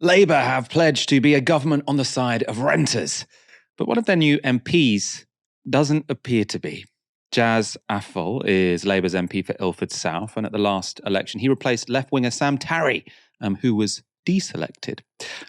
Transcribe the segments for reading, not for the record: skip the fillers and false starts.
Labour have pledged to be a government on the side of renters, but one of their new MPs doesn't appear to be. Jazz Afol is Labour's MP for Ilford South, and at the last election, he replaced left-winger Sam Tarry, who was deselected.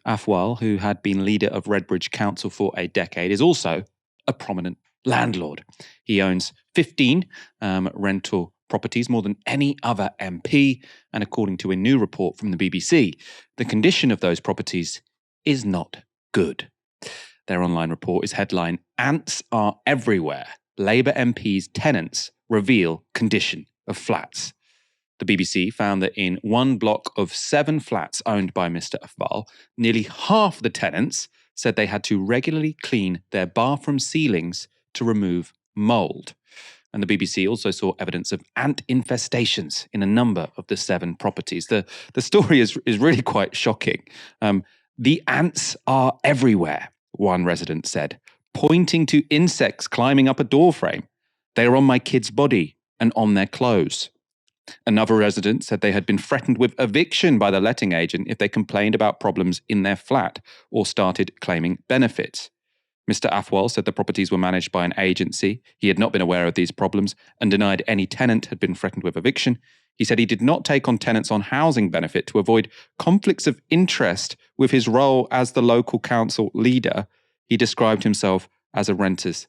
Afwal, who had been leader of Redbridge Council for a decade, is also a prominent landlord. He owns 15 rental properties, more than any other MP, and according to a new report from the BBC, the condition of those properties is not good. Their online report is headlined, "Ants Are Everywhere. Labour MP's tenants reveal condition of flats." The BBC found that in one block of 7 flats owned by Mr. Afbal, nearly half the tenants said they had to regularly clean their bathroom ceilings to remove mould. And the BBC also saw evidence of ant infestations in a number of the 7 properties. The story is really quite shocking. The ants are everywhere, one resident said, pointing to insects climbing up a door frame. They are on my kid's body and on their clothes. Another resident said they had been threatened with eviction by the letting agent if they complained about problems in their flat or started claiming benefits. Mr. Afwal said the properties were managed by an agency. He had not been aware of these problems and denied any tenant had been threatened with eviction. He said he did not take on tenants on housing benefit to avoid conflicts of interest with his role as the local council leader. He described himself as a renters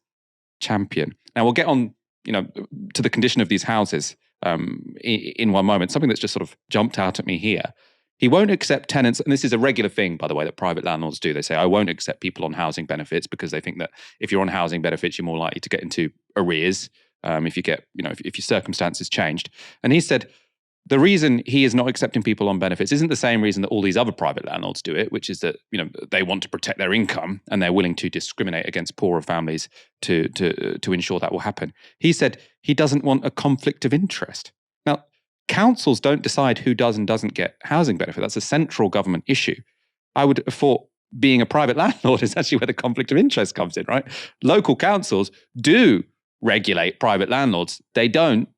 champion. Now we'll get on, to the condition of these houses in one moment. Something that's just sort of jumped out at me here. He won't accept tenants, and this is a regular thing, by the way, that private landlords do. They say, I won't accept people on housing benefits because they think that if you're on housing benefits, you're more likely to get into arrears if you get, if your circumstances changed. And he said the reason he is not accepting people on benefits isn't the same reason that all these other private landlords do it, which is that, they want to protect their income and they're willing to discriminate against poorer families to ensure that will happen. He said he doesn't want a conflict of interest. Now, councils don't decide who does and doesn't get housing benefit. That's a central government issue. I would have thought being a private landlord is actually where the conflict of interest comes in, right? Local councils do regulate private landlords. They don't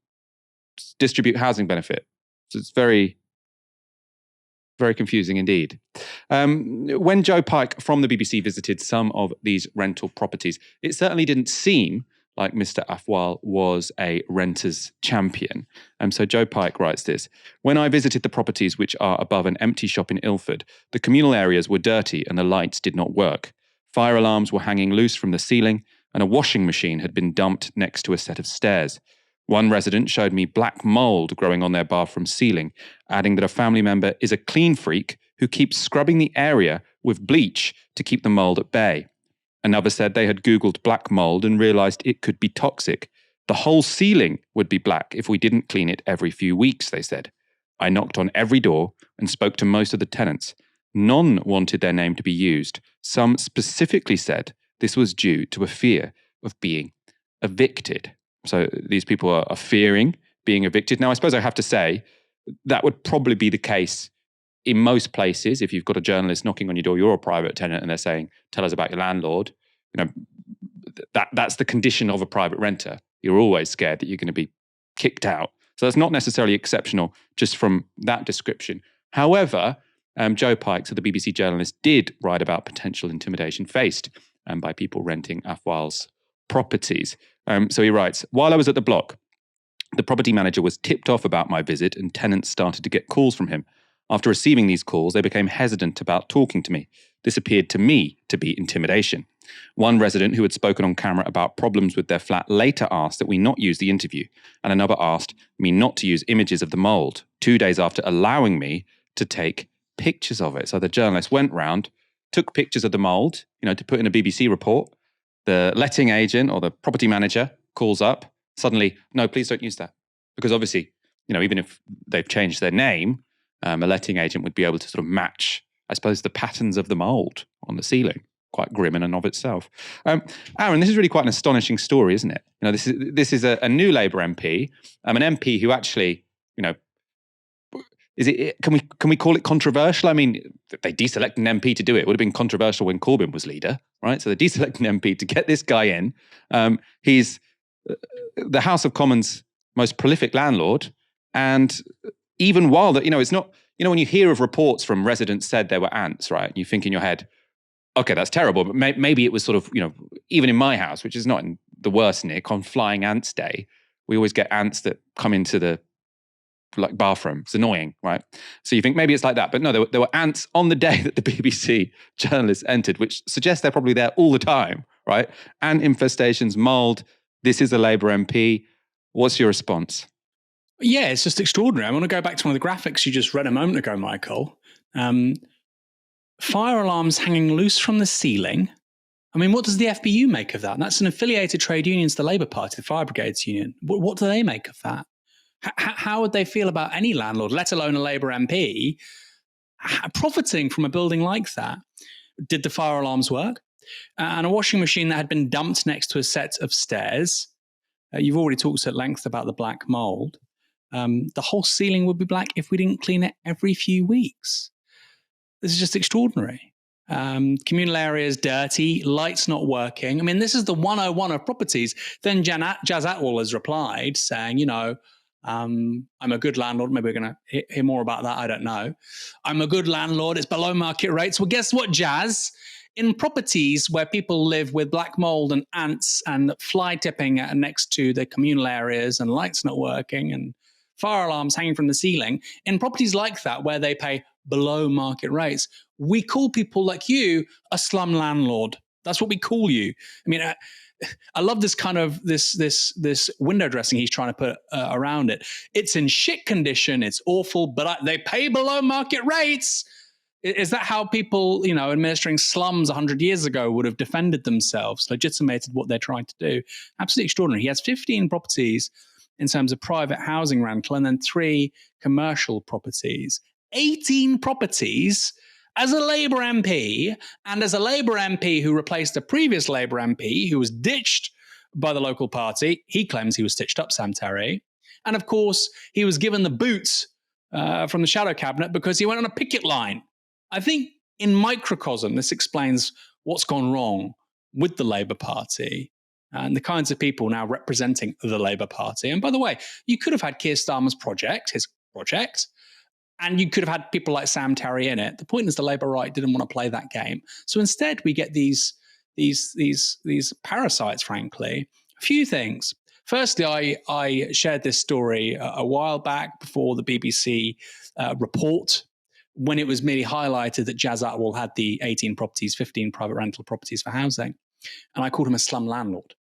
distribute housing benefit. So it's very, very confusing indeed. When Joe Pike from the BBC visited some of these rental properties, it certainly didn't seem like Mr. Afwal was a renter's champion. So Joe Pike writes this: "When I visited the properties which are above an empty shop in Ilford, the communal areas were dirty and the lights did not work. Fire alarms were hanging loose from the ceiling and a washing machine had been dumped next to a set of stairs. One resident showed me black mould growing on their bathroom ceiling, adding that a family member is a clean freak who keeps scrubbing the area with bleach to keep the mould at bay. Another said they had Googled black mould and realised it could be toxic. The whole ceiling would be black if we didn't clean it every few weeks, they said. I knocked on every door and spoke to most of the tenants. None wanted their name to be used. Some specifically said this was due to a fear of being evicted." So these people are fearing being evicted. Now, I suppose I have to say that would probably be the case in most places. If you've got a journalist knocking on your door, you're a private tenant, and they're saying, tell us about your landlord. That's the condition of a private renter. You're always scared that you're going to be kicked out. So that's not necessarily exceptional just from that description. However, Joe Pike, so the BBC journalist, did write about potential intimidation faced by people renting Afwal's properties. So he writes, "While I was at the block, the property manager was tipped off about my visit and tenants started to get calls from him. After receiving these calls, they became hesitant about talking to me. This appeared to me to be intimidation. One resident who had spoken on camera about problems with their flat later asked that we not use the interview, and another asked me not to use images of the mould, 2 days after allowing me to take pictures of it." So the journalist went round, took pictures of the mould, to put in a BBC report. The letting agent or the property manager calls up. Suddenly, no, please don't use that. Because obviously, even if they've changed their name, a letting agent would be able to sort of match, I suppose, the patterns of the mould on the ceiling. Quite grim in and of itself. Aaron, this is really quite an astonishing story, isn't it? This is a new Labour MP, an MP who actually, can we call it controversial? I mean, they deselected an MP to do it. It would have been controversial when Corbyn was leader, right? So they deselected an MP to get this guy in. He's the House of Commons' most prolific landlord, and even while that, it's not, when you hear of reports from residents said there were ants, right? You think in your head, okay, that's terrible, but maybe it was sort of, even in my house, which is not in the worst, Nick, on Flying Ants Day, we always get ants that come into the bathroom. It's annoying, right? So you think maybe it's like that, but no, there were ants on the day that the BBC journalists entered, which suggests they're probably there all the time, right? Ant infestations, mold. This is a Labour MP. What's your response? Yeah, it's just extraordinary. I want to go back to one of the graphics you just read a moment ago, Michael. Fire alarms hanging loose from the ceiling. I mean, what does the FBU make of that? And that's an affiliated trade union to the Labour Party, the Fire Brigades Union. What do they make of that? How would they feel about any landlord, let alone a Labour MP, profiting from a building like that? Did the fire alarms work? And a washing machine that had been dumped next to a set of stairs. You've already talked at length about the black mold. The whole ceiling would be black if we didn't clean it every few weeks. This is just extraordinary. Communal areas dirty, lights not working. I mean, this is the 101 of properties. Then Jaz Atwell has replied saying, I'm a good landlord. Maybe we're going to hear more about that. I don't know. I'm a good landlord. It's below market rates. Well, guess what, Jaz? In properties where people live with black mold and ants and fly tipping next to the communal areas and lights not working and fire alarms hanging from the ceiling, in properties like that where they pay below market rates, we call people like you a slum landlord. That's what we call you. I mean, I love this kind of this window dressing he's trying to put around it. It's in shit condition. It's awful, but they pay below market rates. Is that how people, administering slums 100 years ago would have defended themselves, legitimated what they're trying to do? Absolutely extraordinary. He has 15 properties in terms of private housing rental and then 3 commercial properties. 18 properties as a Labour MP, and as a Labour MP who replaced a previous Labour MP who was ditched by the local party. He claims he was stitched up, Sam Terry. And of course, he was given the boot from the shadow cabinet because he went on a picket line. I think in microcosm, this explains what's gone wrong with the Labour Party and the kinds of people now representing the Labour Party. And by the way, you could have had Keir Starmer's his project, and you could have had people like Sam Terry in it. The point is the Labour right didn't want to play that game. So instead, we get these parasites, frankly. A few things. Firstly, I shared this story a while back before the BBC report, when it was merely highlighted that Jaz Atwell had the 18 properties, 15 private rental properties for housing. And I called him a slum landlord.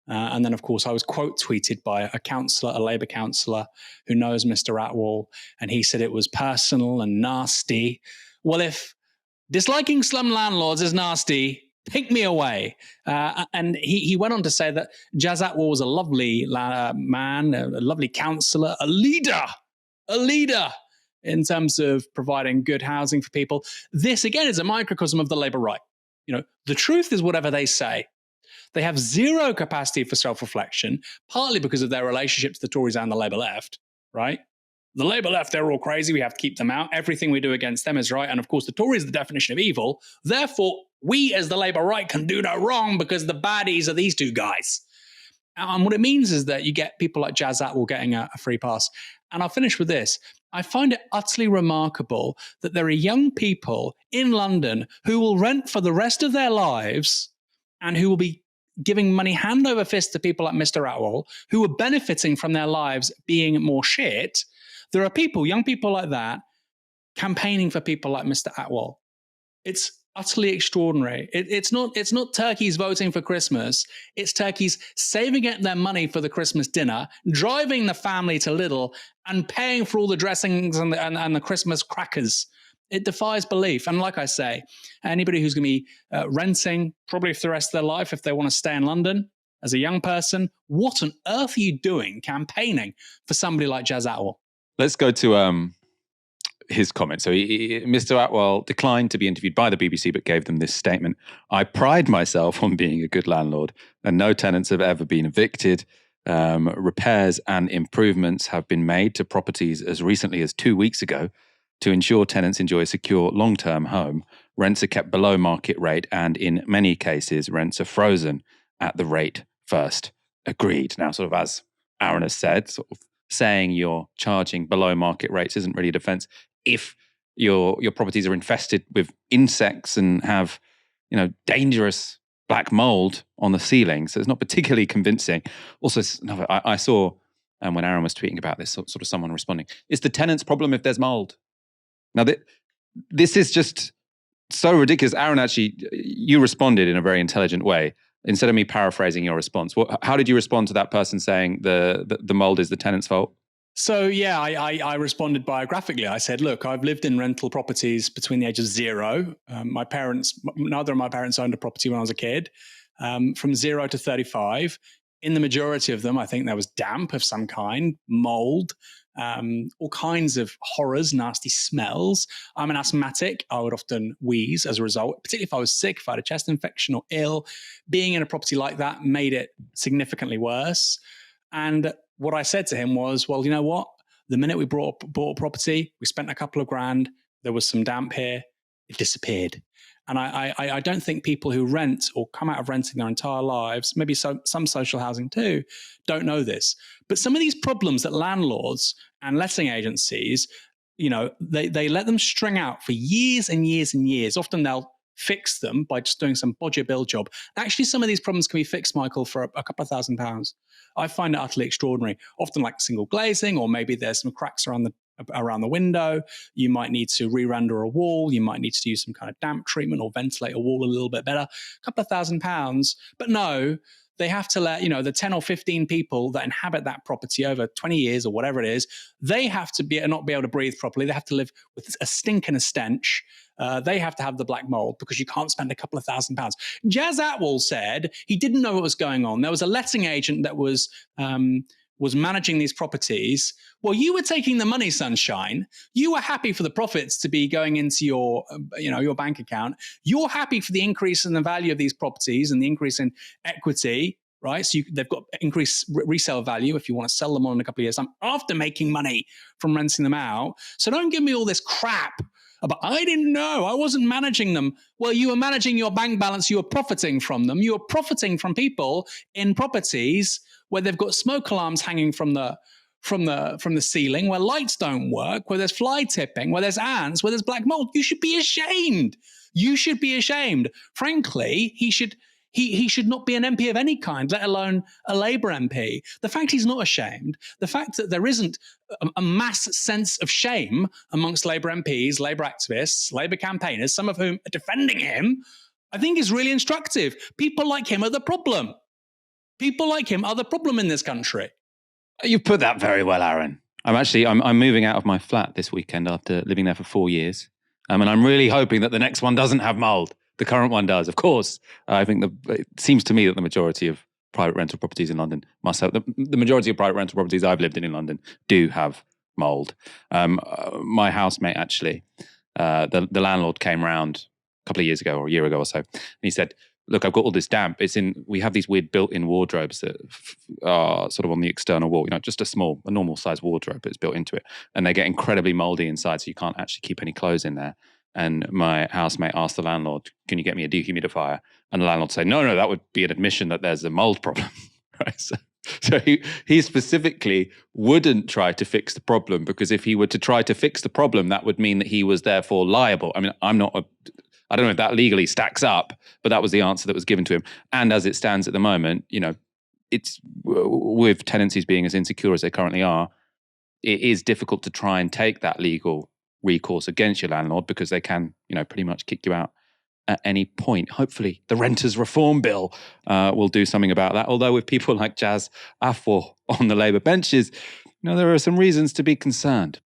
And then, of course, I was quote tweeted by a councillor, a Labour councillor who knows Mr. Atwell, and he said it was personal and nasty. Well, if disliking slum landlords is nasty, take me away. And he went on to say that Jaz Atwell was a lovely man, a lovely councillor, a leader in terms of providing good housing for people. This, again, is a microcosm of the Labour right. The truth is whatever they say. They have zero capacity for self-reflection, partly because of their relationship to the Tories and the Labour left, right? The Labour left, they're all crazy. We have to keep them out. Everything we do against them is right. And of course, the Tories are the definition of evil. Therefore, we as the Labour right can do no wrong because the baddies are these two guys. And what it means is that you get people like Jaz Atwell getting a free pass. And I'll finish with this. I find it utterly remarkable that there are young people in London who will rent for the rest of their lives and who will be giving money hand over fist to people like Mr. Atwell, who are benefiting from their lives being more shit. There are people, young people like that, campaigning for people like Mr. Atwell. It's utterly extraordinary. It's not turkeys voting for Christmas. It's turkeys saving up their money for the Christmas dinner, driving the family to Lidl, and paying for all the dressings and the Christmas crackers. It defies belief. And like I say, anybody who's going to be renting probably for the rest of their life, if they want to stay in London as a young person, what on earth are you doing campaigning for somebody like Jaz Atwell? Let's go to his comment. So Mr. Atwell declined to be interviewed by the BBC, but gave them this statement. I pride myself on being a good landlord, and no tenants have ever been evicted. Repairs and improvements have been made to properties as recently as 2 weeks ago to ensure tenants enjoy a secure long-term home. Rents are kept below market rate, and in many cases, rents are frozen at the rate first agreed. Now, sort of as Aaron has said, sort of saying you're charging below market rates isn't really a defense if your properties are infested with insects and have, dangerous black mold on the ceiling. So it's not particularly convincing. Also, I saw when Aaron was tweeting about this, sort of someone responding, it's the tenant's problem if there's mold. Now, this is just so ridiculous. Aaron, actually, you responded in a very intelligent way. Instead of me paraphrasing your response, how did you respond to that person saying the mold is the tenant's fault? So, yeah, I responded biographically. I said, look, I've lived in rental properties between the age of 0. Neither of my parents owned a property when I was a kid. From 0 to 35. In the majority of them, I think there was damp of some kind, mold, all kinds of horrors, nasty smells. I'm an asthmatic. I would often wheeze as a result, particularly if I was sick, if I had a chest infection or ill. Being in a property like that made it significantly worse. And what I said to him was, well, you know what? The minute we bought a property, we spent a couple of grand, there was some damp here, it disappeared. And I don't think people who rent or come out of renting their entire lives, maybe some social housing too, don't know this. But some of these problems that landlords and letting agencies, they let them string out for years and years and years. Often they'll fix them by just doing some bodger build job. Actually, some of these problems can be fixed, Michael, for a couple of £1,000s. I find it utterly extraordinary. Often like single glazing, or maybe there's some cracks around the window. You might need to re-render a wall. You might need to use some kind of damp treatment or ventilate a wall a little bit better. A couple of £1,000s. But no, they have to let, the 10 or 15 people that inhabit that property over 20 years or whatever it is, they have to not be able to breathe properly. They have to live with a stink and a stench. They have to have the black mold because you can't spend a couple of £1,000s. Jazz Atwell said he didn't know what was going on. There was a letting agent that was managing these properties. Well, you were taking the money, sunshine. You were happy for the profits to be going into your bank account. You're happy for the increase in the value of these properties and the increase in equity, right? So they've got increased resale value if you want to sell them on in a couple of years time after making money from renting them out. So don't give me all this crap about, I didn't know, I wasn't managing them. Well, you were managing your bank balance. You were profiting from them. You were profiting from people in properties where they've got smoke alarms hanging from the ceiling, where lights don't work, where there's fly tipping, where there's ants, where there's black mold. You should be ashamed. You should be ashamed. Frankly, he should not be an MP of any kind, let alone a Labour MP. The fact he's not ashamed, the fact that there isn't a mass sense of shame amongst Labour MPs, Labour activists, Labour campaigners, some of whom are defending him, I think is really instructive. People like him are the problem. People like him are the problem in this country. You put that very well, Aaron. I'm moving out of my flat this weekend after living there for 4 years. And I'm really hoping that the next one doesn't have mold. The current one does, of course. I think it seems to me that the majority of private rental properties in London must have, the majority of private rental properties I've lived in London do have mold. My housemate actually, the landlord came round a couple of years ago or a year ago or so, and he said, look, I've got all this damp. We have these weird built-in wardrobes that are sort of on the external wall, just a normal size wardrobe that's built into it. And they get incredibly moldy inside, so you can't actually keep any clothes in there. And my housemate asked the landlord, can you get me a dehumidifier? And the landlord said, no, that would be an admission that there's a mold problem. Right? So he specifically wouldn't try to fix the problem, because if he were to try to fix the problem, that would mean that he was therefore liable. I mean, I don't know if that legally stacks up, but that was the answer that was given to him. And as it stands at the moment, it's with tenancies being as insecure as they currently are, it is difficult to try and take that legal recourse against your landlord, because they can, pretty much kick you out at any point. Hopefully the Renters Reform Bill will do something about that. Although with people like Jazz Atwell on the Labour benches, there are some reasons to be concerned.